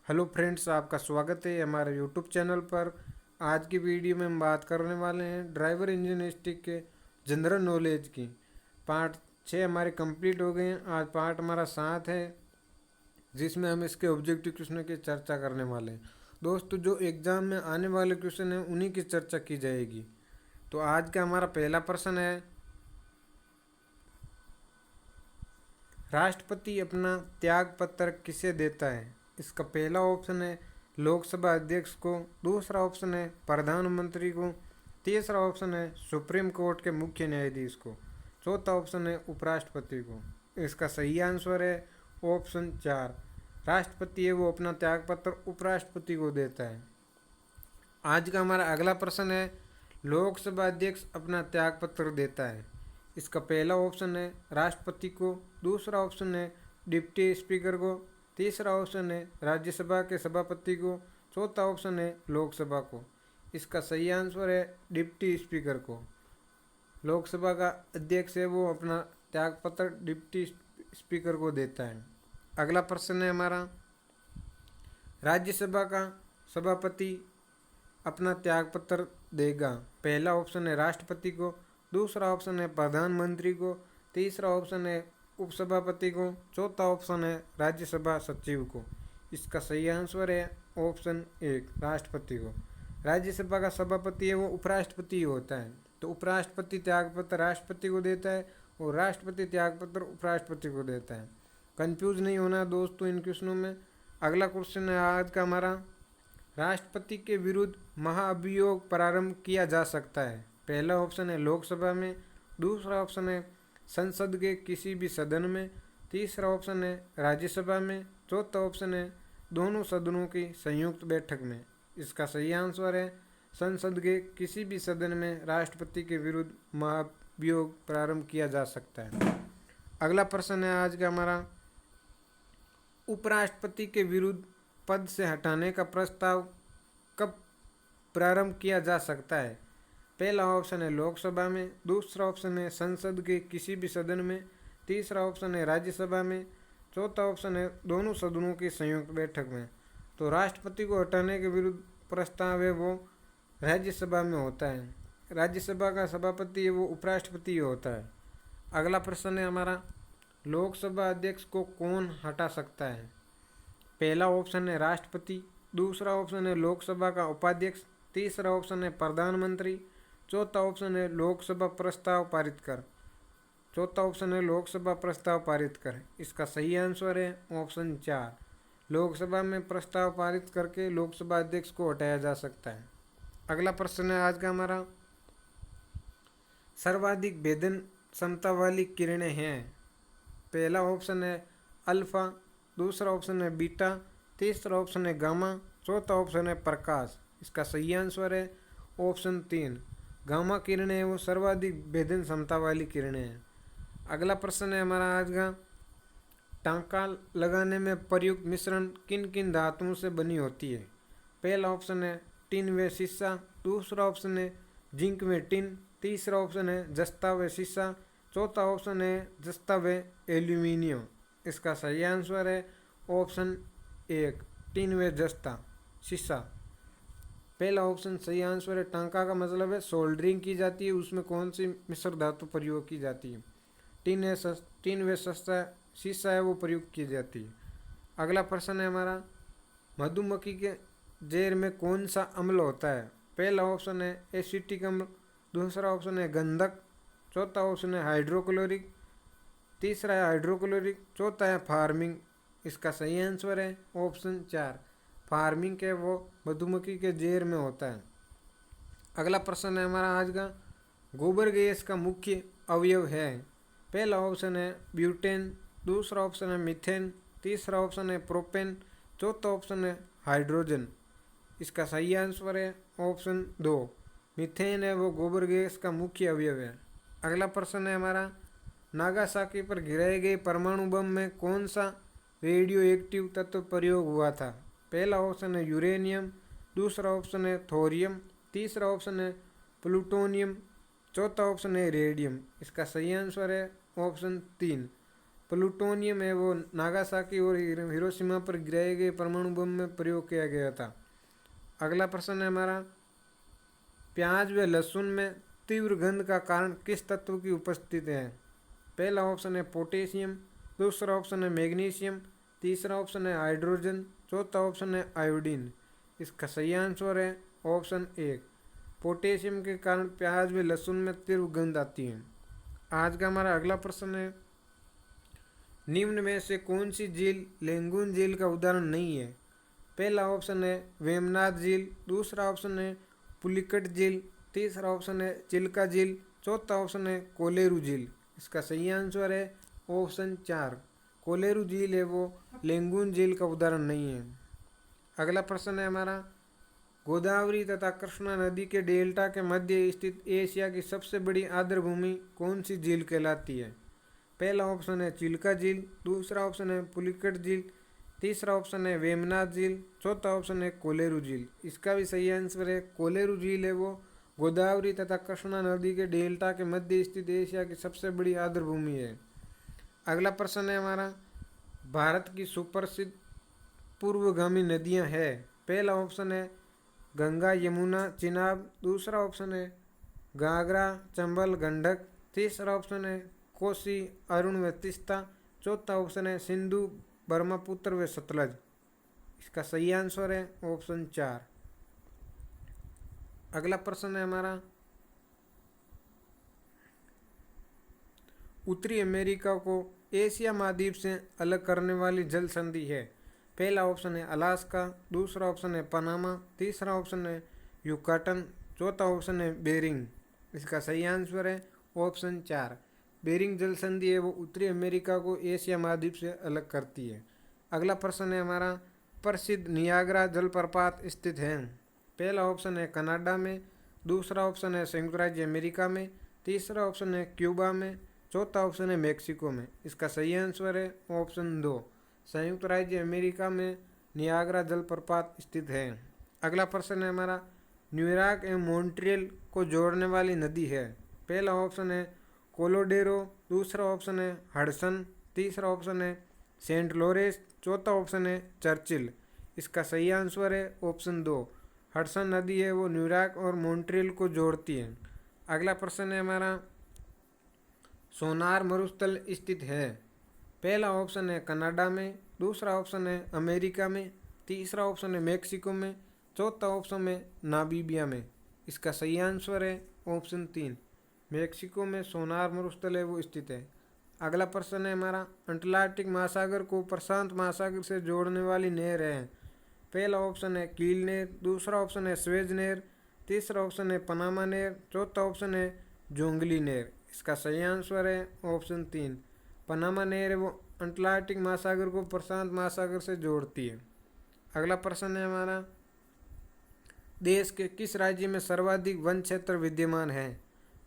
Hello friends, आपका स्वागत है हमारे यूट्यूब चैनल पर। आज की वीडियो में हम बात करने वाले हैं ड्राइवर इंजीनियरिंग के जनरल नॉलेज की। पार्ट 6 हमारे कंप्लीट हो गए हैं। आज पार्ट हमारा 7 है, जिसमें हम इसके ऑब्जेक्टिव क्वेश्चन की चर्चा करने वाले हैं। दोस्तों, जो एग्ज़ाम में आने वाले क्वेश्चन हैं उन्हीं की चर्चा की जाएगी। तो आज का हमारा पहला प्रश्न है, राष्ट्रपति अपना त्याग पत्र किसे देता है? इसका पहला ऑप्शन है लोकसभा अध्यक्ष को, दूसरा ऑप्शन है प्रधानमंत्री को, तीसरा ऑप्शन है सुप्रीम कोर्ट के मुख्य न्यायाधीश को, चौथा ऑप्शन है उपराष्ट्रपति को। इसका सही आंसर है ऑप्शन 4। राष्ट्रपति है वो अपना त्यागपत्र उपराष्ट्रपति को देता है। आज का हमारा अगला प्रश्न है, लोकसभा अध्यक्ष अपना त्यागपत्र देता है। इसका पहला ऑप्शन है राष्ट्रपति को, दूसरा ऑप्शन है डिप्टी स्पीकर को, तीसरा ऑप्शन है राज्यसभा के सभापति को, चौथा ऑप्शन है लोकसभा को। इसका सही आंसर है डिप्टी स्पीकर को। लोकसभा का अध्यक्ष है वो अपना त्यागपत्र डिप्टी स्पीकर को देता है। अगला प्रश्न है हमारा, राज्यसभा का सभापति अपना त्यागपत्र देगा। पहला ऑप्शन है राष्ट्रपति को, दूसरा ऑप्शन है प्रधानमंत्री को, तीसरा ऑप्शन है उपसभापति को, चौथा ऑप्शन है राज्यसभा सचिव को। इसका सही आंसर है ऑप्शन 1, राष्ट्रपति को। राज्यसभा का सभापति है वो उपराष्ट्रपति होता है, तो उपराष्ट्रपति त्यागपत्र राष्ट्रपति को देता है और राष्ट्रपति त्यागपत्र उपराष्ट्रपति को देता है। कंफ्यूज नहीं होना दोस्तों इन क्वेश्चनों में। अगला क्वेश्चन है आज का हमारा, राष्ट्रपति के विरुद्ध महाअभियोग प्रारंभ किया जा सकता है। पहला ऑप्शन है लोकसभा में, दूसरा ऑप्शन है संसद के किसी भी सदन में, तीसरा ऑप्शन है राज्यसभा में, चौथा ऑप्शन है दोनों सदनों की संयुक्त बैठक में। इसका सही आंसर है संसद के किसी भी सदन में राष्ट्रपति के विरुद्ध महाभियोग प्रारंभ किया जा सकता है। अगला प्रश्न है आज का हमारा, उपराष्ट्रपति के विरुद्ध पद से हटाने का प्रस्ताव कब प्रारंभ किया जा सकता है? पहला ऑप्शन है लोकसभा में, दूसरा ऑप्शन है संसद के किसी भी सदन में, तीसरा ऑप्शन है राज्यसभा में, चौथा ऑप्शन है दोनों सदनों की संयुक्त बैठक में। तो राष्ट्रपति को हटाने के विरुद्ध प्रस्ताव है वो राज्यसभा में होता है। राज्यसभा का सभापति है वो उपराष्ट्रपति होता है। अगला प्रश्न है हमारा, लोकसभा अध्यक्ष को कौन हटा सकता है? पहला ऑप्शन है राष्ट्रपति, दूसरा ऑप्शन है लोकसभा का उपाध्यक्ष, तीसरा ऑप्शन है प्रधानमंत्री, चौथा ऑप्शन है लोकसभा प्रस्ताव पारित कर। चौथा ऑप्शन है लोकसभा प्रस्ताव पारित कर। इसका सही आंसर है ऑप्शन 4। लोकसभा में प्रस्ताव पारित करके लोकसभा अध्यक्ष को हटाया जा सकता है। अगला प्रश्न है आज का हमारा, सर्वाधिक भेदन क्षमता वाली किरणें हैं। पहला ऑप्शन है अल्फा, दूसरा ऑप्शन है बीटा, तीसरा ऑप्शन है गामा, चौथा ऑप्शन है प्रकाश। इसका सही आंसर है ऑप्शन 3। गामा किरणें वो सर्वाधिक भेदन क्षमता वाली किरणें हैं। अगला प्रश्न है हमारा आज का, टांका लगाने में प्रयुक्त मिश्रण किन किन धातुओं से बनी होती है? पहला ऑप्शन है टिन व शीशा, दूसरा ऑप्शन है जिंक व टिन, तीसरा ऑप्शन है जस्ता व शीशा, चौथा ऑप्शन है जस्ता व एल्यूमिनियम। इसका सही आंसर है ऑप्शन 1, टिन व जस्ता शीशा। पहला ऑप्शन सही आंसर है। टांका का मतलब है सोल्डरिंग की जाती है, उसमें कौन सी मिश्र धातु प्रयोग की जाती है? टिन व सस्ता शीशा है वो प्रयोग की जाती है। अगला प्रश्न है हमारा, मधुमक्खी के जहर में कौन सा अम्ल होता है? पहला ऑप्शन है एसिटिक अम्ल, दूसरा ऑप्शन है गंधक, चौथा ऑप्शन है हाइड्रोक्लोरिक, तीसरा है हाइड्रोक्लोरिक, चौथा है फार्मिंग। इसका सही आंसर है ऑप्शन 4। फार्मिंग के वो मधुमक्खी के जहर में होता है। अगला प्रश्न है हमारा आज का, गोबर गैस का मुख्य अवयव है। पहला ऑप्शन है ब्यूटेन, दूसरा ऑप्शन है मीथेन, तीसरा ऑप्शन है प्रोपेन, चौथा ऑप्शन है हाइड्रोजन। इसका सही आंसर है ऑप्शन 2। मीथेन है वो गोबर गैस का मुख्य अवयव है। अगला प्रश्न है हमारा, नागासाकी पर गिराए गए परमाणु बम में कौन सा रेडियो एक्टिव तत्व प्रयोग हुआ था? पहला ऑप्शन है यूरेनियम, दूसरा ऑप्शन है थोरियम, तीसरा ऑप्शन है प्लूटोनियम, चौथा ऑप्शन है रेडियम। इसका सही आंसर है ऑप्शन 3, प्लूटोनियम है वो नागासाकी और हिरोशिमा पर गिराए गए परमाणु बम में प्रयोग किया गया था। अगला प्रश्न है हमारा, प्याज व लहसुन में तीव्र गंध का कारण किस तत्व की उपस्थिति है? पहला ऑप्शन है पोटेशियम, दूसरा ऑप्शन है मैग्नीशियम, तीसरा ऑप्शन है हाइड्रोजन, चौथा ऑप्शन है आयोडीन। इसका सही आंसर है ऑप्शन ए, पोटेशियम के कारण प्याज व लहसुन में तीव्र गंध आती है। आज का हमारा अगला प्रश्न है, निम्न में से कौन सी झील लेंगुन झील का उदाहरण नहीं है? पहला ऑप्शन है वेमनाथ झील, दूसरा ऑप्शन है पुलिकट झील, तीसरा ऑप्शन है चिल्का झील, चौथा ऑप्शन है कोलेरू झील। इसका सही आंसर है ऑप्शन 4, कोलेरू झील है वो लेंगुन झील का उदाहरण नहीं है। अगला प्रश्न है हमारा, गोदावरी तथा कृष्णा नदी के डेल्टा के मध्य स्थित एशिया की सबसे बड़ी आर्द्रभूमि कौन सी झील कहलाती है? पहला ऑप्शन है चिल्का झील, दूसरा ऑप्शन है पुलिकट झील, तीसरा ऑप्शन है वेमनाथ झील, चौथा ऑप्शन है कोलेरू झील। इसका भी सही आंसर है कोलेरू झील है वो गोदावरी तथा कृष्णा नदी के डेल्टा के मध्य स्थित एशिया की सबसे बड़ी आर्द्रभूमि है। अगला प्रश्न है हमारा, भारत की सुप्रसिद्ध पूर्वगामी नदियां हैं। पहला ऑप्शन है गंगा यमुना चिनाब, दूसरा ऑप्शन है घाघरा चंबल गंडक, तीसरा ऑप्शन है कोसी अरुण व तीस्ता, चौथा ऑप्शन है सिंधु ब्रह्मपुत्र व सतलज। इसका सही आंसर है ऑप्शन 4। अगला प्रश्न है हमारा, उत्तरी अमेरिका को एशिया महाद्वीप से अलग करने वाली जल संधि है। पहला ऑप्शन है अलास्का, दूसरा ऑप्शन है पनामा, तीसरा ऑप्शन है युकाटन, चौथा ऑप्शन है बेरिंग। इसका सही आंसर है ऑप्शन 4, बेरिंग जल संधि है वो उत्तरी अमेरिका को एशिया महाद्वीप से अलग करती है। अगला प्रश्न है हमारा, प्रसिद्ध नियाग्रा जलप्रपात स्थित है। पहला ऑप्शन है कनाडा में, दूसरा ऑप्शन है संयुक्त राज्य अमेरिका में, तीसरा ऑप्शन है क्यूबा में, चौथा ऑप्शन है मेक्सिको में। इसका सही आंसर है ऑप्शन 2, संयुक्त राज्य अमेरिका में नियाग्रा जलप्रपात स्थित है। अगला प्रश्न है हमारा, न्यूयॉर्क एवं मॉन्ट्रियल को जोड़ने वाली नदी है। पहला ऑप्शन है कोलोडेरो, दूसरा ऑप्शन है हडसन, तीसरा ऑप्शन है सेंट लॉरेंस, चौथा ऑप्शन है चर्चिल। इसका सही आंसर है ऑप्शन 2, हडसन नदी है वो न्यूयॉर्क और मॉन्ट्रियल को जोड़ती है। अगला प्रश्न है हमारा, सोनार मरुस्थल स्थित है। पहला ऑप्शन है कनाडा में, दूसरा ऑप्शन है अमेरिका में, तीसरा ऑप्शन है मेक्सिको में, चौथा ऑप्शन है नामीबिया में। इसका सही आंसर है ऑप्शन 3, मेक्सिको में सोनार मरुस्थल है वो स्थित है। अगला प्रश्न है हमारा, अटलांटिक महासागर को प्रशांत महासागर से जोड़ने वाली नहर है। पहला ऑप्शन है कील नहर, दूसरा ऑप्शन है स्वेज नहर, तीसरा ऑप्शन है पनामा नहर, चौथा ऑप्शन है जोंगली नहर। इसका सही आंसर है ऑप्शन 3, पनामा नहर है वो अटलांटिक महासागर को प्रशांत महासागर से जोड़ती है। अगला प्रश्न है हमारा, देश के किस राज्य में सर्वाधिक वन क्षेत्र विद्यमान है?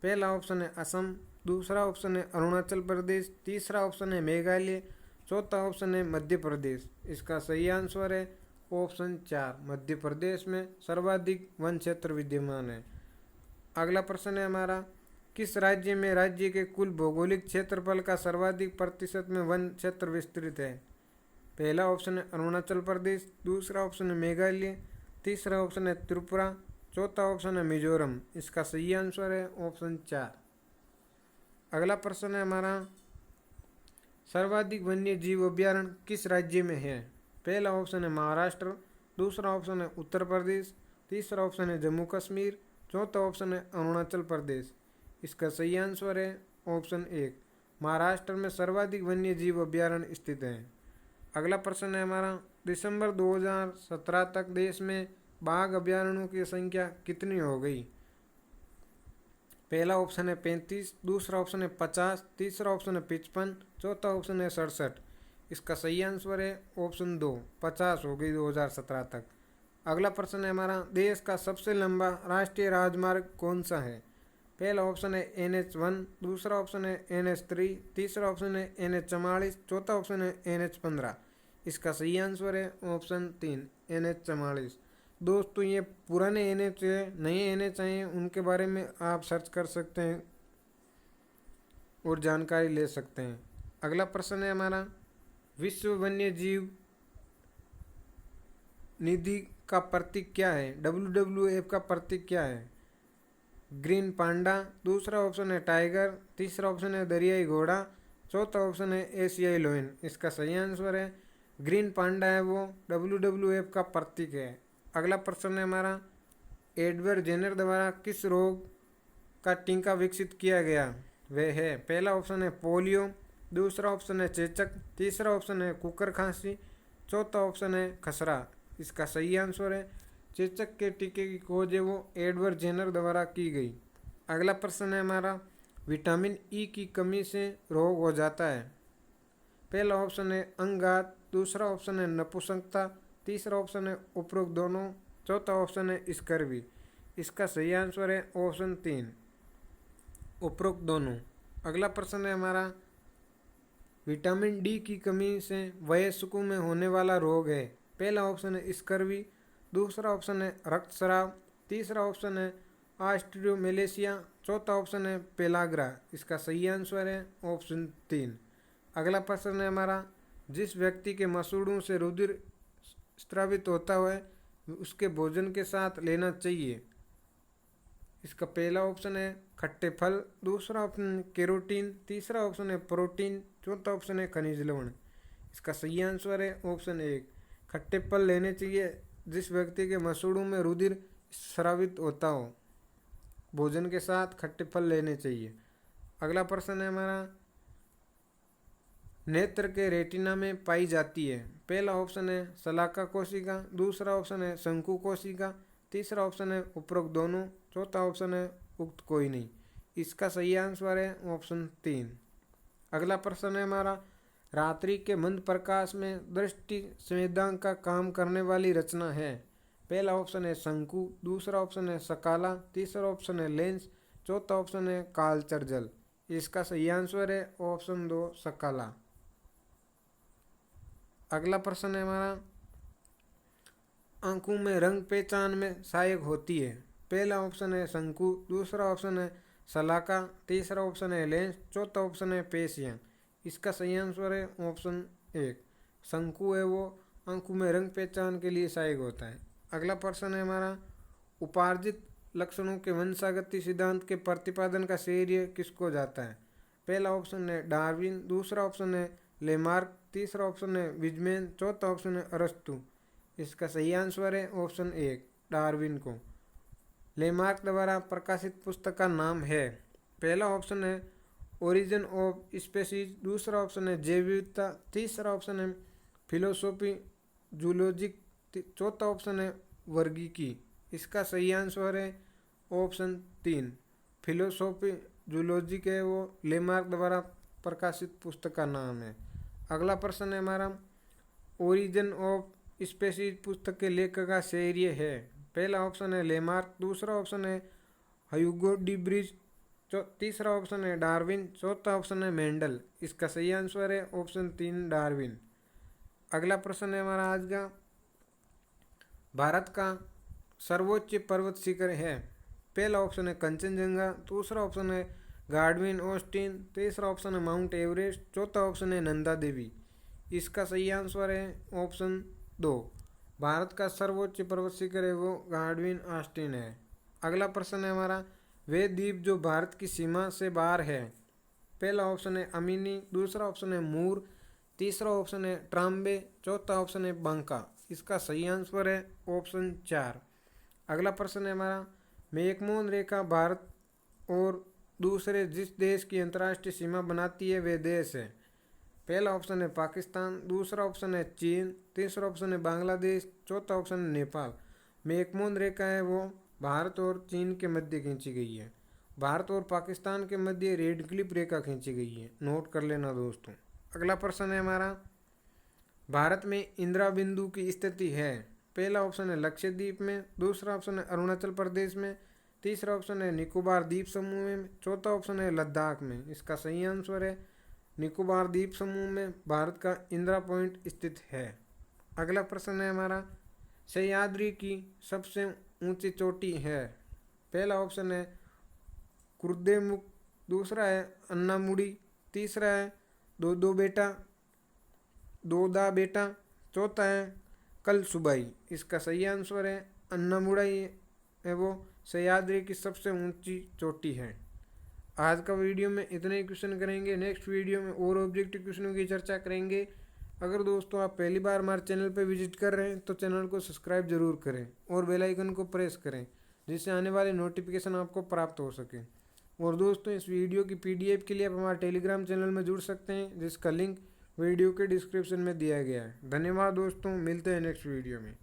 पहला ऑप्शन है असम, दूसरा ऑप्शन है अरुणाचल प्रदेश, तीसरा ऑप्शन है मेघालय, चौथा ऑप्शन है मध्य प्रदेश। इसका सही आंसर है ऑप्शन 4, मध्य प्रदेश में सर्वाधिक वन क्षेत्र विद्यमान है। अगला प्रश्न है हमारा, किस राज्य में राज्य के कुल भौगोलिक क्षेत्रफल का सर्वाधिक प्रतिशत में वन क्षेत्र विस्तृत है? पहला ऑप्शन है अरुणाचल प्रदेश, दूसरा ऑप्शन है मेघालय, तीसरा ऑप्शन है त्रिपुरा, चौथा ऑप्शन है मिजोरम। इसका सही आंसर है ऑप्शन 4। अगला प्रश्न है हमारा, सर्वाधिक वन्य जीव अभ्यारण्य किस राज्य में है? पहला ऑप्शन है महाराष्ट्र, दूसरा ऑप्शन है उत्तर प्रदेश, तीसरा ऑप्शन है जम्मू कश्मीर, चौथा ऑप्शन है अरुणाचल प्रदेश। इसका सही आंसर है ऑप्शन 1, महाराष्ट्र में सर्वाधिक वन्य जीव अभ्यारण्य स्थित है। अगला प्रश्न है हमारा, दिसंबर 2017 तक देश में बाघ अभ्यारण्यों की संख्या कितनी हो गई? पहला ऑप्शन है 35, दूसरा ऑप्शन है 50, तीसरा ऑप्शन है 55, चौथा ऑप्शन है 67। इसका सही आंसर है ऑप्शन 2, 50 हो गई 2017 तक। अगला प्रश्न है हमारा, देश का सबसे लंबा राष्ट्रीय राजमार्ग कौन सा है? पहला ऑप्शन है NH1, दूसरा ऑप्शन है NH3, तीसरा ऑप्शन है NH44, चौथा ऑप्शन है NH15। इसका सही आंसर है ऑप्शन 3, NH44। दोस्तों ये पुराने NH है, नए NH हैं, उनके बारे में आप सर्च कर सकते हैं और जानकारी ले सकते हैं। अगला प्रश्न है हमारा, विश्व वन्य जीव निधि का प्रतीक क्या है? WWF का प्रतीक क्या है? ग्रीन पांडा, दूसरा ऑप्शन है टाइगर, तीसरा ऑप्शन है दरियाई घोड़ा, चौथा ऑप्शन है एशियाई लोयन। इसका सही आंसर है ग्रीन पांडा है, वो WWF का प्रतीक है। अगला प्रश्न है हमारा, एडवर्ड जेनर द्वारा किस रोग का टीका विकसित किया गया? वह है, पहला ऑप्शन है पोलियो, दूसरा ऑप्शन है चेचक, तीसरा ऑप्शन है कुकर खांसी, चौथा ऑप्शन है खसरा। इसका सही आंसर है चेचक के टीके की खोज है वो एडवर्ड जेनर द्वारा की गई। अगला प्रश्न है हमारा, विटामिन ई की कमी से रोग हो जाता है? पहला ऑप्शन है अंगात, दूसरा ऑप्शन है नपुंसकता, तीसरा ऑप्शन है उपरोक्त दोनों, चौथा ऑप्शन है स्कर्वी। इसका सही आंसर है ऑप्शन 3, उपरोक्त दोनों। अगला प्रश्न है हमारा, विटामिन डी की कमी से वयस्कों में होने वाला रोग है? पहला ऑप्शन है स्कर्वी, दूसरा ऑप्शन है रक्तस्राव, तीसरा ऑप्शन है ऑस्टियोमेलेसिया, चौथा ऑप्शन है पेलाग्रा। इसका सही आंसर है ऑप्शन 3। अगला प्रश्न है हमारा, जिस व्यक्ति के मसूड़ों से रुधिर स्रावित होता है उसके भोजन के साथ लेना चाहिए? इसका पहला ऑप्शन है खट्टे फल, दूसरा ऑप्शन है कैरोटीन, तीसरा ऑप्शन है प्रोटीन, चौथा ऑप्शन है खनिज लवण। इसका सही आंसर है ऑप्शन 1, खट्टे फल लेने चाहिए जिस व्यक्ति के मसूड़ों में रुधिर स्रावित होता हो, भोजन के साथ खट्टे फल लेने चाहिए। अगला प्रश्न है हमारा, नेत्र के रेटिना में पाई जाती है? पहला ऑप्शन है शलाका कोशिका, दूसरा ऑप्शन है शंकु कोशिका, तीसरा ऑप्शन है उपरोक्त दोनों, चौथा ऑप्शन है उक्त कोई नहीं। इसका सही आंसर है ऑप्शन 3। अगला प्रश्न है हमारा, रात्रि के मंद प्रकाश में दृष्टि संवेदक का काम करने वाली रचना है? पहला ऑप्शन है शंकु, दूसरा ऑप्शन है सकाला, तीसरा ऑप्शन है लेंस, चौथा ऑप्शन है कालचर जल। इसका सही आंसर है ऑप्शन 2, सकाला। अगला प्रश्न है हमारा, आंखों में रंग पहचान में सहायक होती है? पहला ऑप्शन है शंकु, दूसरा ऑप्शन है शलाका, तीसरा ऑप्शन है लेंस, चौथा ऑप्शन है पेशियाँ। इसका सही आंसर है ऑप्शन 1, शंकु है वो आंखों में रंग पहचान के लिए सहायक होता है। अगला प्रश्न है हमारा, उपार्जित लक्षणों के वंशागति सिद्धांत के प्रतिपादन का श्रेय किसको जाता है? पहला ऑप्शन है डार्विन, दूसरा ऑप्शन है लेमार्क, तीसरा ऑप्शन है विजमेन, चौथा ऑप्शन है अरस्तु। इसका सही आंसर है ऑप्शन 1, डार्विन को लेमार्क द्वारा प्रकाशित पुस्तक का नाम है? पहला ऑप्शन है ओरिजिन ऑफ स्पेसीज, दूसरा ऑप्शन है जैव विविधता, तीसरा ऑप्शन है फिलोसोफी जूलॉजिक, चौथा ऑप्शन है वर्गीकी। इसका सही आंसर है ऑप्शन 3, फिलोसोफी जूलॉजिक है वो लेमार्क द्वारा प्रकाशित पुस्तक का नाम है। अगला प्रश्न है हमारा, ओरिजिन ऑफ स्पेसीज पुस्तक के लेखक का श्रेय है? पहला ऑप्शन है लेमार्क, दूसरा ऑप्शन है ह्यूगो डी ब्रिज, तीसरा ऑप्शन है डार्विन, चौथा ऑप्शन है मेंडल। इसका सही आंसर है ऑप्शन 3, डार्विन। अगला प्रश्न है हमारा आज का, भारत का सर्वोच्च पर्वत शिखर है? पहला ऑप्शन है कंचनजंगा, दूसरा ऑप्शन है गार्डविन ऑस्टिन, तीसरा ऑप्शन है माउंट एवरेस्ट, चौथा ऑप्शन है नंदा देवी। इसका सही आंसर है ऑप्शन 2, भारत का सर्वोच्च पर्वत शिखर है वो गार्डविन ऑस्टिन है। अगला प्रश्न है हमारा, वे द्वीप जो भारत की सीमा से बाहर है? पहला ऑप्शन है अमिनी, दूसरा ऑप्शन है मूर, तीसरा ऑप्शन है ट्राम्बे, चौथा ऑप्शन है बांका। इसका सही आंसर है ऑप्शन 4। अगला प्रश्न है हमारा, मैकमोहन रेखा भारत और दूसरे जिस देश की अंतर्राष्ट्रीय सीमा बनाती है वे देश है? पहला ऑप्शन है पाकिस्तान, दूसरा ऑप्शन है चीन, तीसरा ऑप्शन है बांग्लादेश, चौथा ऑप्शन है नेपाल। मैकमोहन रेखा है वो भारत और चीन के मध्य खींची गई है। भारत और पाकिस्तान के मध्य रेड क्लिप रेखा खींची गई है, नोट कर लेना दोस्तों। अगला प्रश्न है हमारा, भारत में इंदिरा बिंदु की स्थिति है? पहला ऑप्शन है लक्षद्वीप में, दूसरा ऑप्शन है अरुणाचल प्रदेश में, तीसरा ऑप्शन है निकोबार द्वीप समूह में, चौथा ऑप्शन है लद्दाख में। इसका सही आंसर है निकोबार द्वीप समूह में भारत का इंदिरा पॉइंट स्थित है। अगला प्रश्न है हमारा, सह्याद्री की सबसे ऊंची चोटी है? पहला ऑप्शन है कुर्देमुख, दूसरा है अन्नामुड़ी, तीसरा है दो दो बेटा, दो दा बेटा। चौथा है कल सुबाई। इसका सही आंसर है अन्नामुड़ाई है वो सह्याद्री की सबसे ऊंची चोटी है। आज का वीडियो में इतने ही क्वेश्चन करेंगे। नेक्स्ट वीडियो में और ऑब्जेक्टिव क्वेश्चनों की चर्चा करेंगे। अगर दोस्तों आप पहली बार हमारे चैनल पर विजिट कर रहे हैं तो चैनल को सब्सक्राइब जरूर करें और बेल आइकन को प्रेस करें, जिससे आने वाले नोटिफिकेशन आपको प्राप्त हो सके। और दोस्तों इस वीडियो की PDF के लिए आप हमारे टेलीग्राम चैनल में जुड़ सकते हैं, जिसका लिंक वीडियो के डिस्क्रिप्शन में दिया गया है। धन्यवाद दोस्तों, मिलते हैं नेक्स्ट वीडियो में।